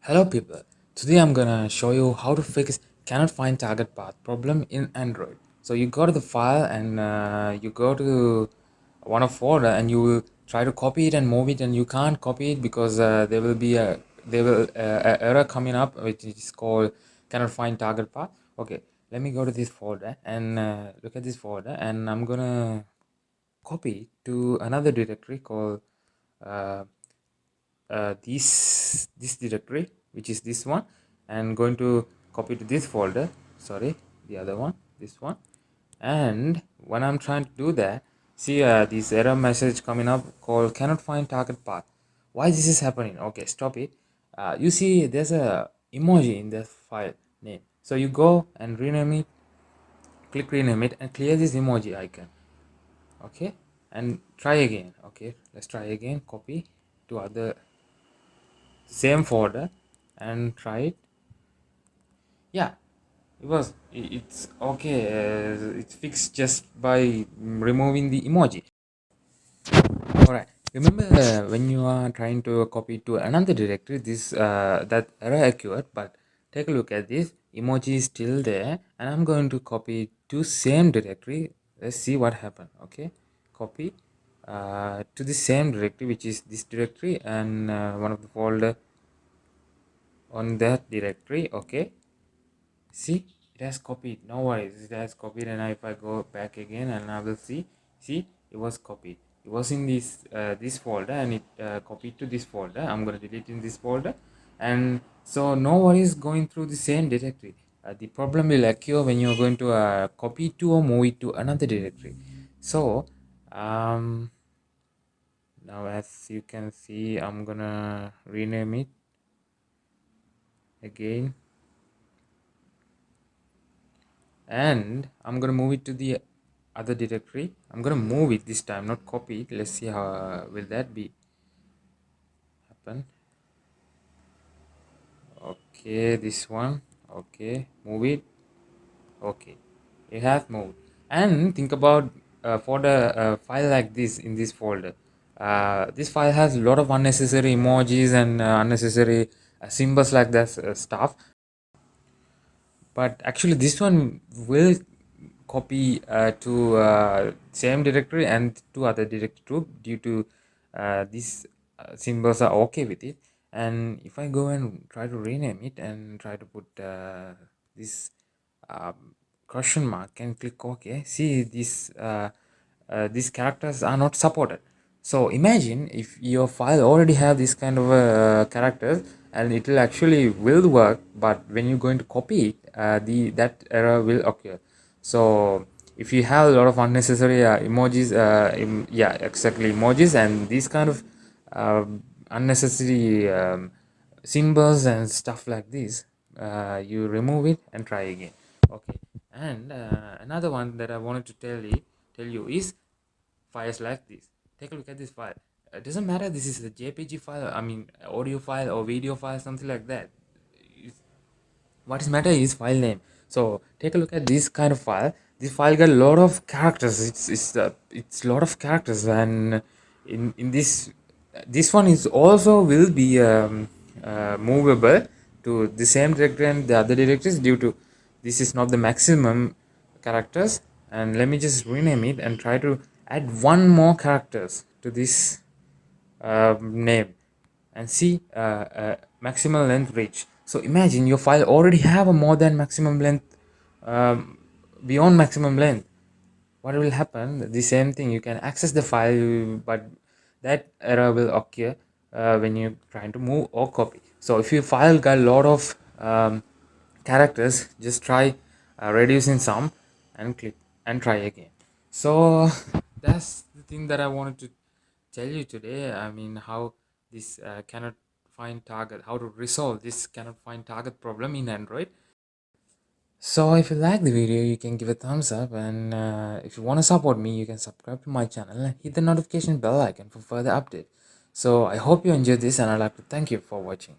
Hello people, today I'm gonna show you how to fix cannot find target path problem in Android. So you go to the file and you go to one of folder and you will try to copy it and move it, and you can't copy it because there will a error coming up which is called cannot find target path. Okay, let me go to this folder and look at this folder, and I'm gonna copy to another directory called uh, this directory, which is this one, and going to copy to this folder, sorry, the other one, this one. And when I'm trying to do that, see this error message coming up called cannot find target path. Why this is happening? Okay, stop it. You see there's a emoji in the file name, so you go and rename it, click rename it, and clear this emoji icon. Okay, and try again. Okay, let's try again. Copy to other same folder and try it. Yeah, it's okay. It's fixed just by removing the emoji. All right, remember when you are trying to copy to another directory, this that error occurred, but take a look at this emoji is still there, and I'm going to copy to same directory. Let's see what happened. Okay, copy to the same directory, which is this directory, and one of the folder on that directory. Okay, see, it has copied. No worries, it has copied. And if I go back again, and I will see, it was copied. It was in this folder, and it copied to this folder. I'm going to delete in this folder. And so no worries going through the same directory. The problem will occur when you're going to copy to or move it to another directory. So now, as you can see, I'm gonna rename it again, and I'm gonna move it to the other directory. I'm gonna move it this time, not copy it. Let's see how will that be happen. Okay, this one. Okay, move it. Okay, it has moved. And think about for the file like this in this folder. This file has a lot of unnecessary emojis and unnecessary symbols like that stuff. But actually this one will copy to same directory and to other directory too, due to these symbols are okay with it. And if I go and try to rename it and try to put this question mark and click OK, see these characters are not supported. So imagine if your file already have this kind of characters, and it will actually will work, but when you're going to copy it, the that error will occur. So if you have a lot of unnecessary emojis, yeah, exactly, emojis, and these kind of unnecessary symbols and stuff like this, you remove it and try again. Okay, and another one that I wanted to tell you is files like this. Take a look at this file. It doesn't matter this is a JPG file, I mean audio file or video file, something like that. What is matter is file name. So take a look at this kind of file. This file got a lot of characters. It's a lot of characters, and in this one is also will be movable to the same directory and the other directories, due to this is not the maximum characters. And let me just rename it and try to add one more characters to this name, and see maximum length reach. So imagine your file already have a more than maximum length, um, beyond maximum length. What will happen? The same thing, you can access the file, but that error will occur when you're trying to move or copy. So if your file got a lot of characters, just try reducing some and click and try again. So that's the thing that I wanted to tell you today. I mean, how this cannot find target, how to resolve this cannot find target problem in Android. So if you like the video, you can give a thumbs up, and if you want to support me, you can subscribe to my channel and hit the notification bell icon for further update. So I hope you enjoyed this, and I'd like to thank you for watching.